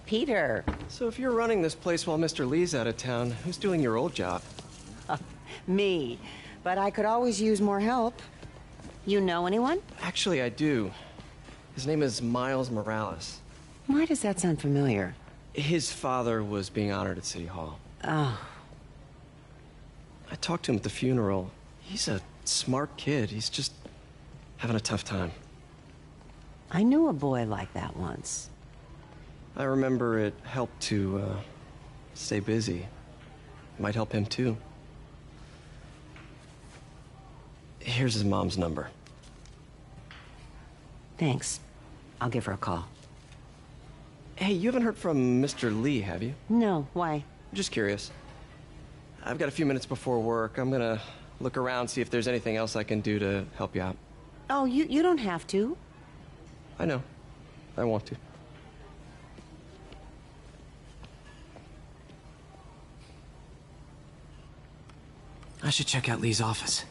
Peter. So if you're running this place while Mr. Lee's out of town, who's doing your old job? Me. But I could always use more help. You know anyone? Actually, I do. His name is Miles Morales. Why does that sound familiar? His father was being honored at City Hall. Oh. I talked to him at the funeral. He's a smart kid. He's just having a tough time. I knew a boy like that once. I remember it helped to, stay busy. Might help him, too. Here's his mom's number. Thanks. I'll give her a call. Hey, you haven't heard from Mr. Lee, have you? No, why? Just curious. I've got a few minutes before work. I'm gonna look around, see if there's anything else I can do to help you out. Oh, you don't have to. I know. I want to. I should check out Lee's office.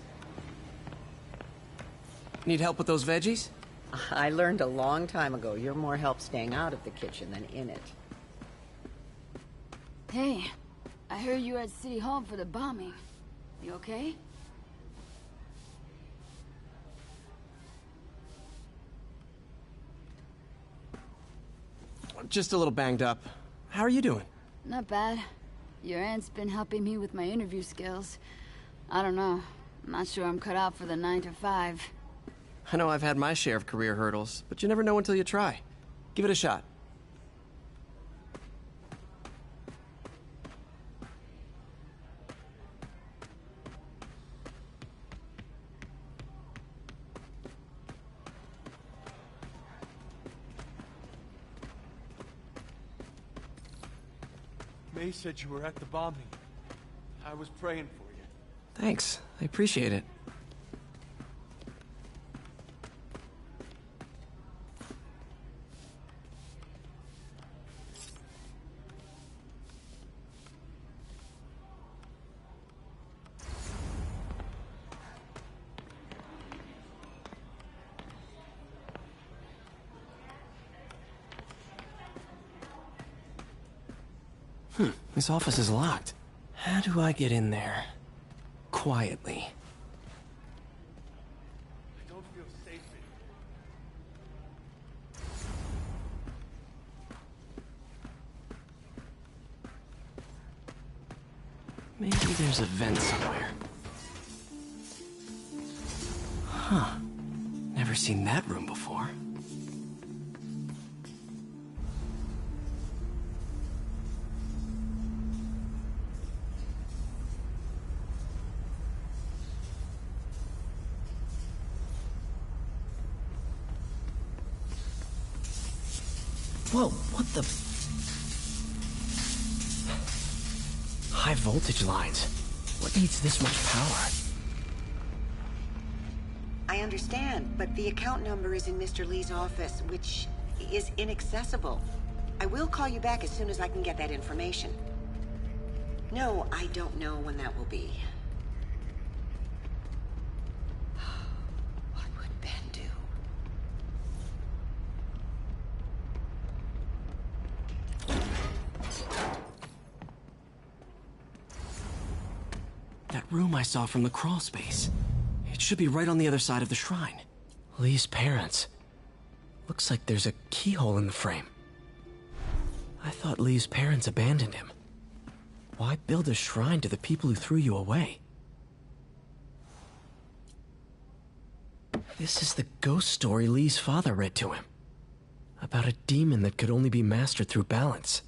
Need help with those veggies? I learned a long time ago you're more help staying out of the kitchen than in it. Hey, I heard you were at City Hall for the bombing. You okay? Just a little banged up. How are you doing? Not bad. Your aunt's been helping me with my interview skills. I don't know. I'm not sure I'm cut out for the 9 to 5. I know I've had my share of career hurdles, but you never know until you try. Give it a shot. May said you were at the bombing. I was praying for you. Thanks. I appreciate it. This office is locked. How do I get in there? Quietly. I don't feel safe in Maybe there's a vent somewhere. Huh. Never seen that room before. Whoa, what the... High voltage lines. What needs this much power? I understand, but the account number is in Mr. Lee's office, which is inaccessible. I will call you back as soon as I can get that information. No, I don't know when that will be. What would Ben do? That room I saw from the crawl space. It should be right on the other side of the shrine. Lee's parents. Looks like there's a keyhole in the frame. I thought Lee's parents abandoned him. Why build a shrine to the people who threw you away? This is the ghost story Lee's father read to him. About a demon that could only be mastered through balance.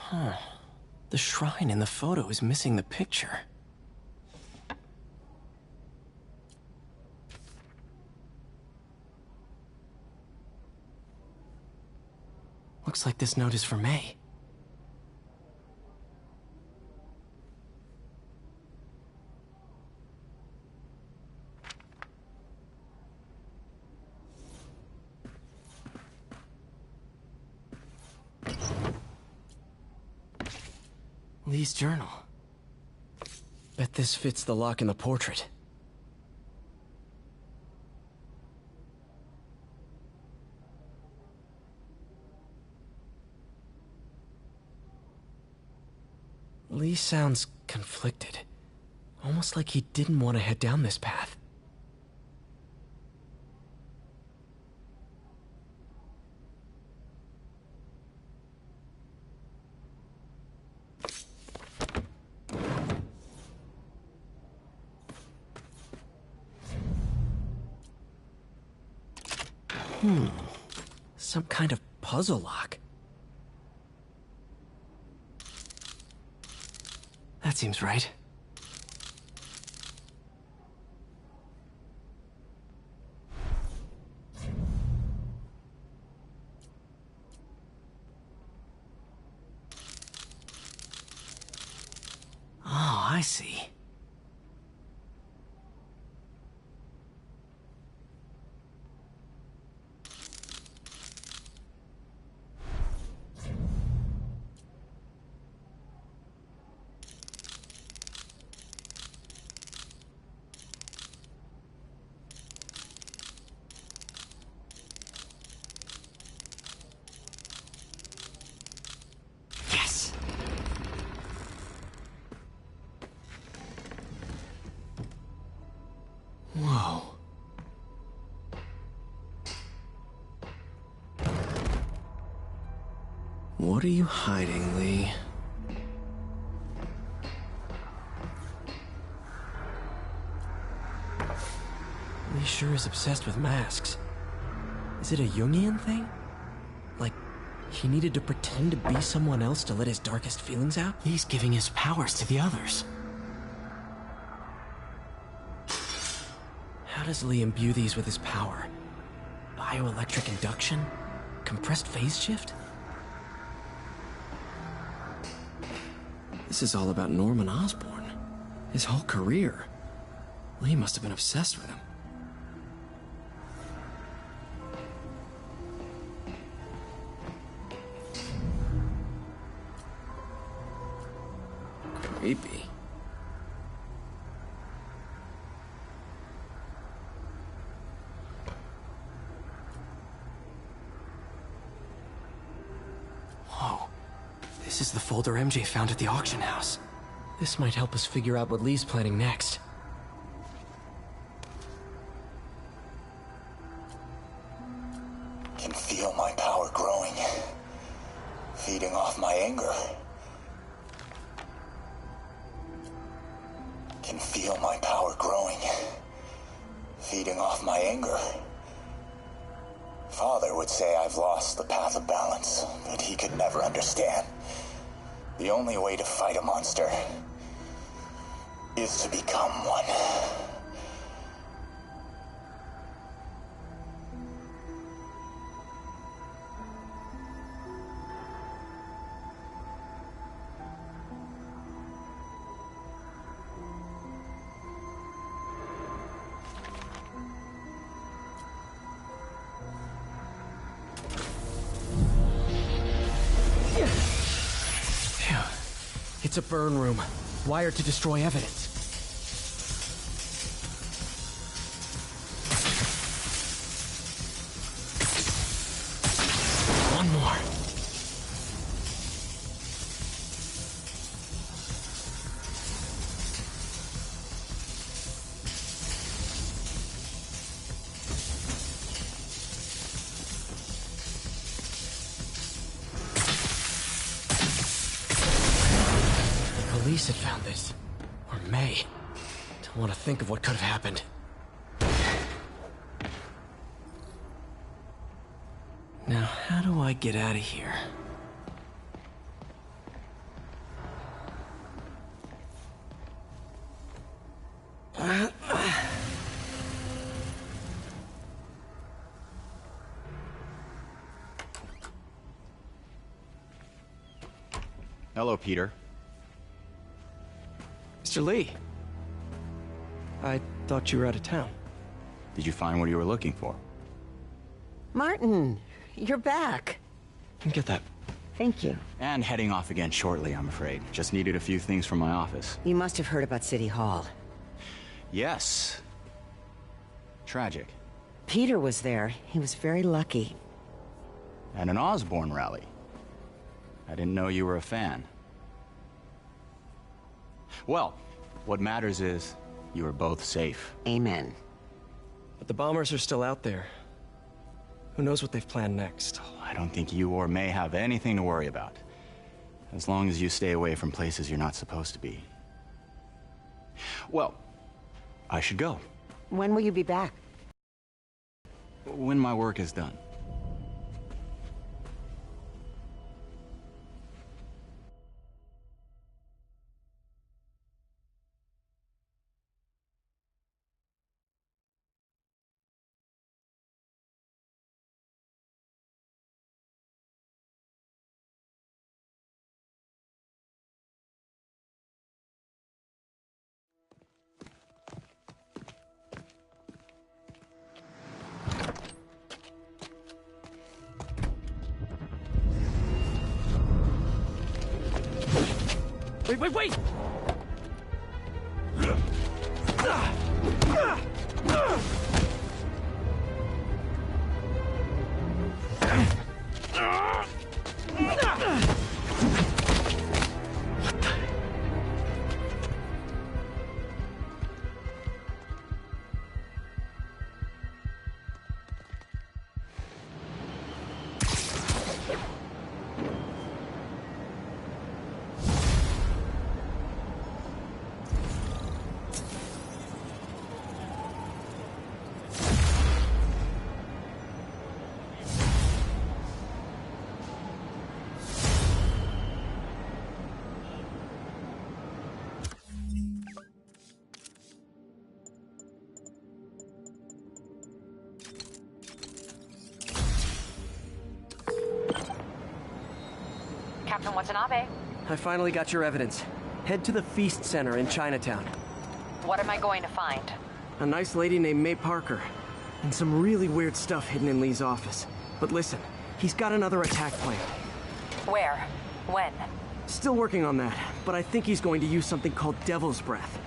Huh. The shrine in the photo is missing the picture. Looks like this note is for May. Lee's journal. Bet this fits the lock in the portrait. Lee sounds conflicted. Almost like he didn't want to head down this path. Some kind of puzzle lock. That seems right. Oh, I see. Yes! Whoa. What are you hiding, Lee? Lee sure is obsessed with masks. Is it a Jungian thing? Like, he needed to pretend to be someone else to let his darkest feelings out? He's giving his powers to the others. How does Lee imbue these with his power? Bioelectric induction? Compressed phase shift? This is all about Norman Osborn. His whole career. Lee must have been obsessed with him. Creepy. Whoa. This is the folder MJ found at the auction house. This might help us figure out what Lee's planning next. Can feel my power growing, feeding off my anger. Can feel my power growing, feeding off my anger. Father would say I've lost the path of balance, but he could never understand. The only way to fight a monster is to become one. Phew. It's a burn room, wired to destroy evidence. One more. Police had found this. Or May. Don't want to think of what could have happened. Now, how do I get out of here? Hello, Peter. Mr. Lee. I thought you were out of town. Did you find what you were looking for? Martin, you're back. Get that Thank you. And heading off again shortly, I'm afraid. Just needed a few things from my office. You must have heard about City Hall. Yes. Tragic. Peter was there. He was very lucky. And an Osborn rally. I didn't know you were a fan. Well, what matters is you are both safe. Amen. But the bombers are still out there. Who knows what they've planned next? I don't think you or May have anything to worry about. As long as you stay away from places you're not supposed to be. Well, I should go. When will you be back? When my work is done. Wait! Captain Watanabe. I finally got your evidence. Head to the Feast Center in Chinatown. What am I going to find? A nice lady named May Parker. And some really weird stuff hidden in Lee's office. But listen, he's got another attack plan. Where? When? Still working on that, but I think he's going to use something called Devil's Breath.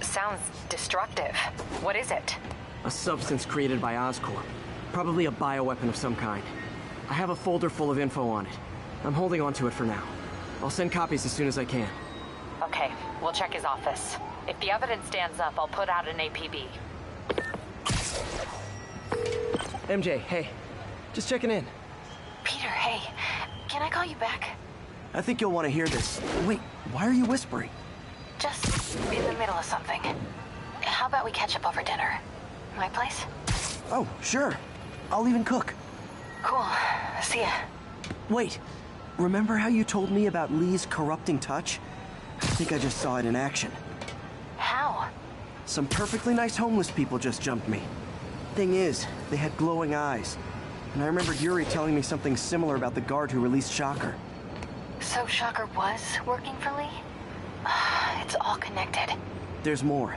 Sounds destructive. What is it? A substance created by Oscorp. Probably a bioweapon of some kind. I have a folder full of info on it. I'm holding on to it for now. I'll send copies as soon as I can. Okay, we'll check his office. If the evidence stands up, I'll put out an APB. MJ, hey. Just checking in. Peter, hey. Can I call you back? I think you'll want to hear this. Wait, why are you whispering? Just in the middle of something. How about we catch up over dinner? My place? Oh, sure. I'll even cook. Cool. See ya. Wait. Remember how you told me about Lee's corrupting touch? I think I just saw it in action. How? Some perfectly nice homeless people just jumped me. Thing is, they had glowing eyes. And I remembered Yuri telling me something similar about the guard who released Shocker. So Shocker was working for Lee? It's all connected. There's more.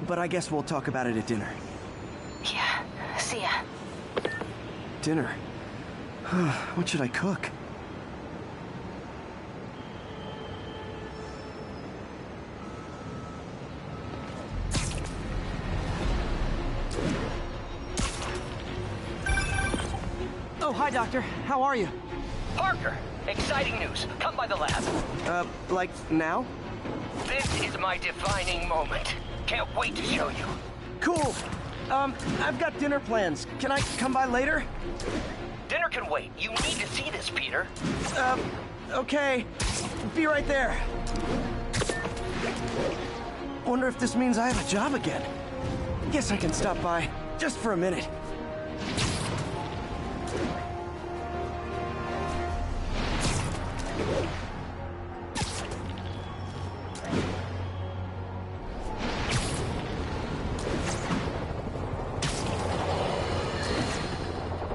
But I guess we'll talk about it at dinner. Yeah. See ya. Dinner? What should I cook? Oh, hi, Doctor. How are you? Parker, exciting news. Come by the lab. Like now? This is my defining moment. Can't wait to show you. Cool. I've got dinner plans. Can I come by later? Dinner can wait. You need to see this, Peter. Okay. Be right there. Wonder if this means I have a job again. Guess I can stop by, just for a minute.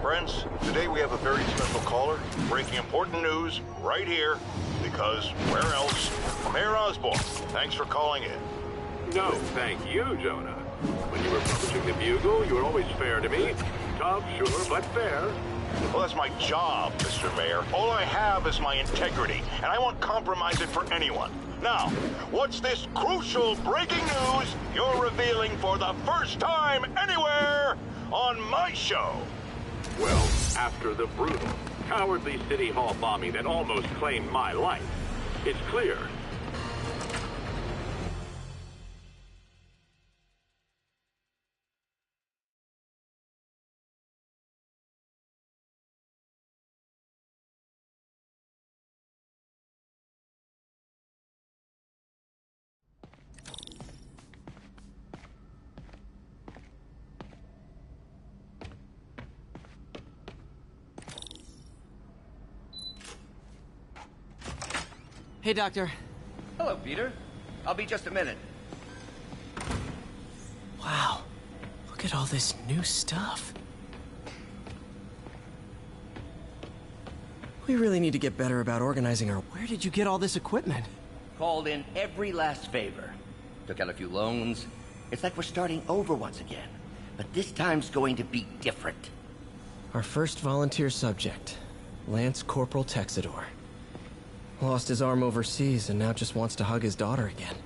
Friends, today we have a very special caller breaking important news right here, because where else? Mayor Osborn, thanks for calling in. No, thank you, Jonah. When you were publishing the Bugle, you were always fair to me. Tough, sure, but fair. Well, that's my job, Mr. Mayor. All I have is my integrity, and I won't compromise it for anyone. Now, what's this crucial breaking news you're revealing for the first time anywhere on my show? Well, after the brutal, cowardly City Hall bombing that almost claimed my life, it's clear. Hey, Doctor. Hello, Peter. I'll be just a minute. Wow. Look at all this new stuff. We really need to get better about organizing our... Where did you get all this equipment? Called in every last favor. Took out a few loans. It's like we're starting over once again. But this time's going to be different. Our first volunteer subject, Lance Corporal Texador. Lost his arm overseas and now just wants to hug his daughter again.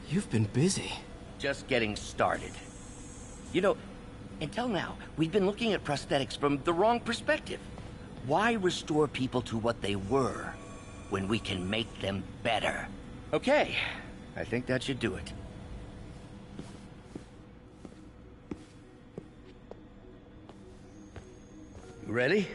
You've been busy. Just getting started. You know, until now, we've been looking at prosthetics from the wrong perspective. Why restore people to what they were when we can make them better? Okay, I think that should do it. You ready?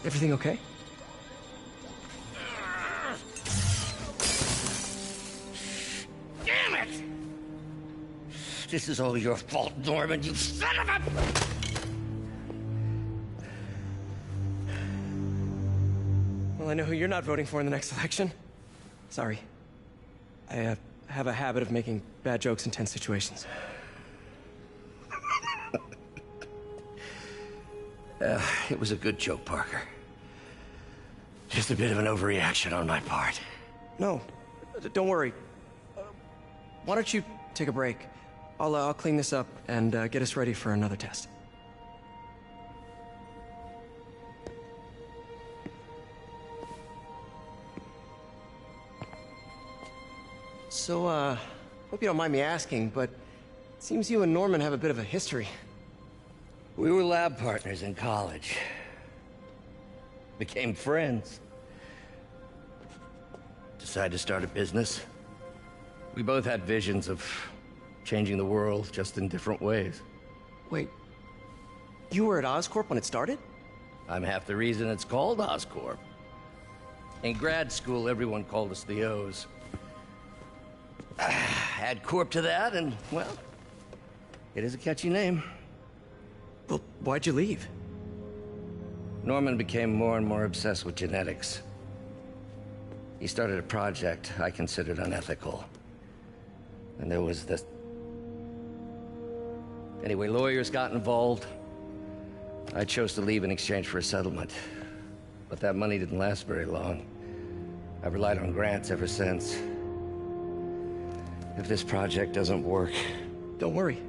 Everything okay? Damn it! This is all your fault, Norman, you son of a... Well, I know who you're not voting for in the next election. Sorry. I have a habit of making bad jokes in tense situations. It was a good joke, Parker. Just a bit of an overreaction on my part. No, don't worry. Why don't you take a break? I'll clean this up and get us ready for another test. So, hope you don't mind me asking, but it seems you and Norman have a bit of a history. We were lab partners in college. Became friends. Decided to start a business. We both had visions of changing the world, just in different ways. Wait, you were at Oscorp when it started? I'm half the reason it's called Oscorp. In grad school, everyone called us the O's. Add Corp to that, and, well, it is a catchy name. Well, why'd you leave? Norman became more and more obsessed with genetics. He started a project I considered unethical. And there was this... Anyway, lawyers got involved. I chose to leave in exchange for a settlement. But that money didn't last very long. I've relied on grants ever since. If this project doesn't work... Don't worry.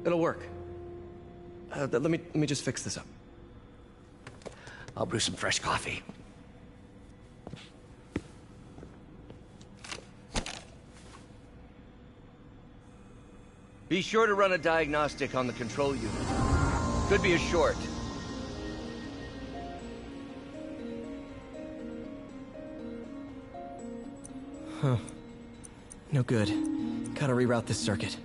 It'll work. Let me just fix this up. I'll brew some fresh coffee. Be sure to run a diagnostic on the control unit. Could be a short. Huh. No good. Gotta reroute this circuit.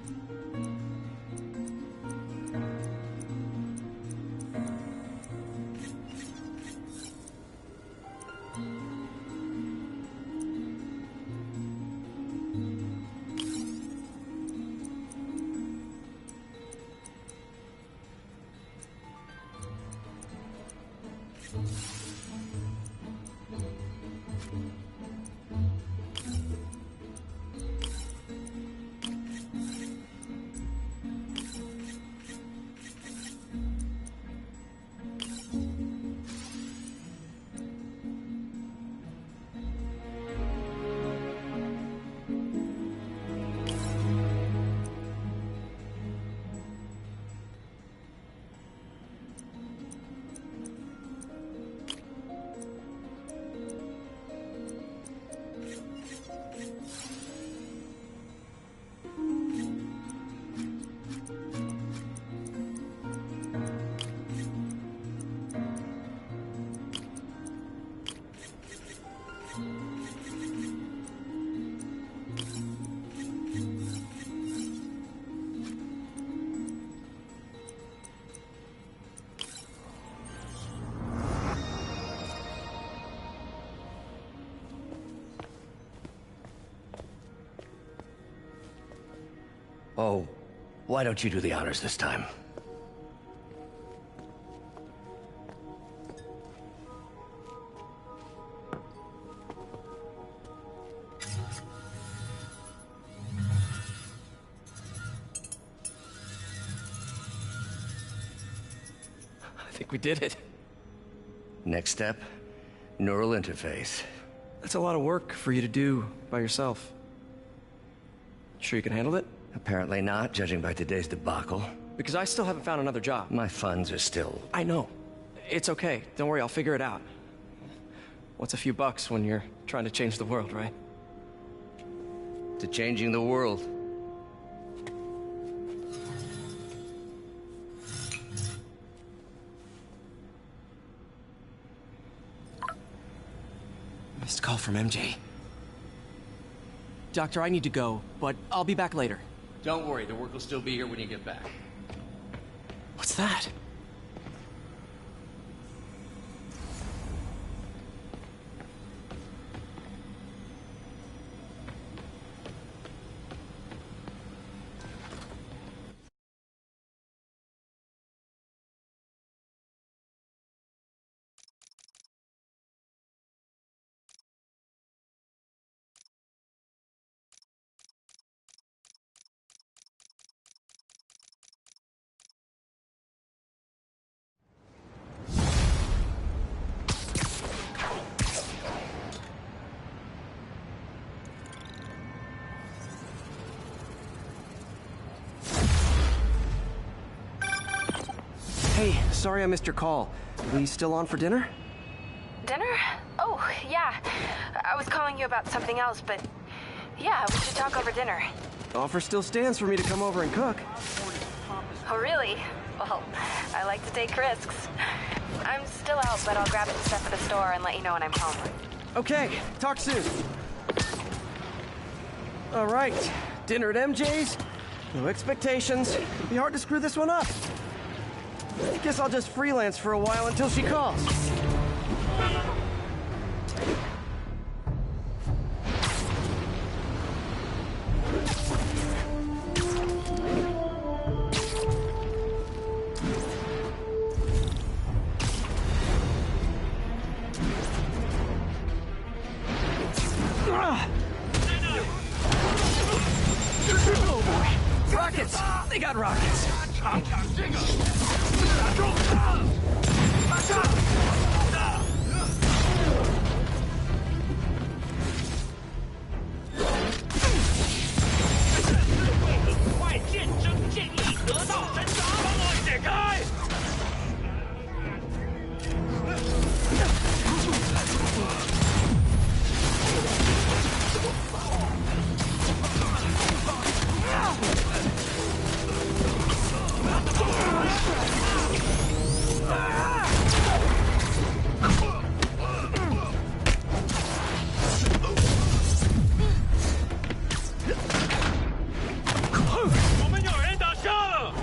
Oh, why don't you do the honors this time? I think we did it. Next step, neural interface. That's a lot of work for you to do by yourself. Sure you can handle it? Apparently not, judging by today's debacle. Because I still haven't found another job. My funds are still... I know. It's okay. Don't worry, I'll figure it out. What's a few bucks when you're trying to change the world, right? To changing the world. Missed call from MJ. Doctor, I need to go, but I'll be back later. Don't worry, the work will still be here when you get back. What's that? Hey, sorry I missed your call. Are you still on for dinner? Dinner? Oh, yeah. I was calling you about something else, but yeah, we should talk over dinner. Offer still stands for me to come over and cook. Oh, really? Well, I like to take risks. I'm still out, but I'll grab some stuff at the store and let you know when I'm home. Okay, talk soon. All right, dinner at MJ's. No expectations. It'll be hard to screw this one up. Guess I'll just freelance for a while until she calls. Oh boy! Rockets! They got rockets! 快见真建议得到侦查，帮我解开！我们有人打伤了！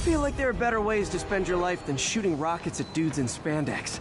I feel like there are better ways to spend your life than shooting rockets at dudes in spandex.